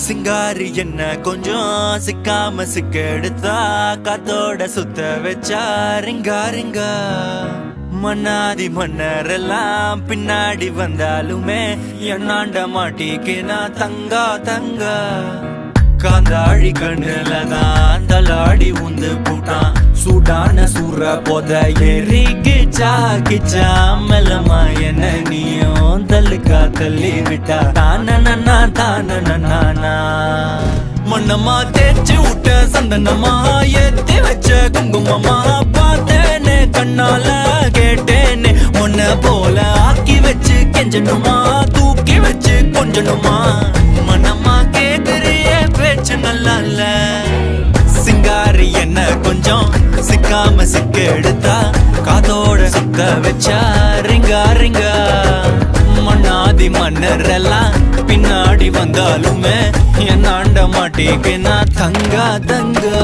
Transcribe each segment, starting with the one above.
சிங்காரி என்ன கொஞ்சம் சிக்காம சிக்க எடுத்தா காத்தோட சுத்த வச்சா ரிங்கா ரிங்கா மன்னாதி மன்னரெல்லாம் பின்னாடி வந்தாலுமே என்னாண்ட மாட்டிக்கினா தங்கா தங்கா காந்தாழி கண்ணுலதான் தலாடி உந்து போட்டான் சூடான சூற போத ஏறி கிச்சா கிச்சா மெல்லமா என்ன நீயும் தள்ளுக்கா தள்ளி விட்டா தானனா தானனா மண்ணமா தேய்ச்சி விட்ட சந்தனமா ஏத்தி வச்ச குங்குமமா பார்த்தேனே கண்ணால கேட்டேனே உன்ன போல ஆக்கி வச்சு கெஞ்சணுமா தூக்கி வச்சு கொஞ்சணுமா மனமா கேக்குறிய பேச்சு நல்லா இல்ல சிங்காரி என்ன கொஞ்சம் சிக்காம சிக்க எடுத்தா காதோட சுத்த வச்சா ரிங்கா ரிங்கா மண்ணாதி மன்னரெல்லாம் பின்னாடி வந்தாலுமே என்னாண்ட மாட்டேன்னா தங்கா தங்கா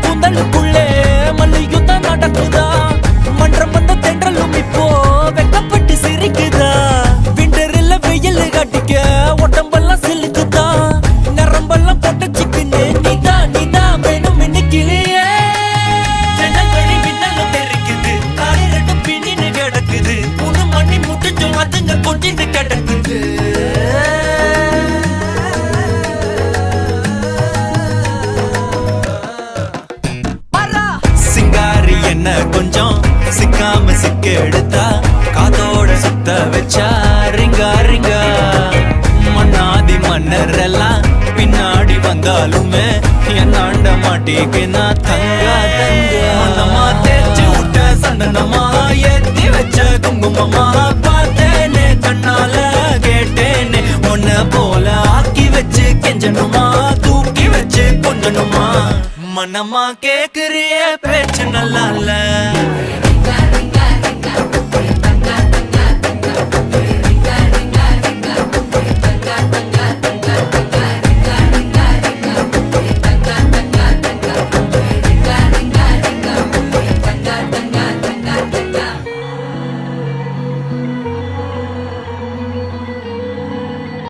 கூந்தலுக்குள்ளே மல்லியுத்தான் நடக்குதா மன்றம் வந்த தென்றலும் இப்போ வெக்கப்பட்டு சிரிக்குதா விண்டரில் வெயில் கட்டிக்க உடம்பெல்லாம் சிலுக்குதா நரம்பெல்லாம் போட்ட சிக்குன்னு நீதான் வேணும் இன்னைக்கிலேயே ஜனங்கழி மின்னலும் தெரிக்குது காலை ரெண்டும் பின்னின்னு கிடக்குது 3 மணி முட்டுச்சோம் அதுங்க கொஞ்சின்னு கிடக்குது என்ன கொஞ்சம் சிக்காம சிக்க எடுத்தா காதோட சுத்த வச்சா ரிங்கா ரிங்கா மண்ணாதி மன்னரெல்லாம் பின்னாடி வந்தாலுமே என்னாண்ட மாட்டேன்னா தங்கா தங்கா மனமா தேய்ச்சி விட்ட சந்தனமா ஏத்தி வச்ச குங்குமமா பார்த்தேனே கண்ணால கேட்டேனே உன்ன போல ஆக்கி வச்சு கெஞ்சணுமா தூக்கி வச்சு கொஞ்சணுமா மனமா கேக்குறிய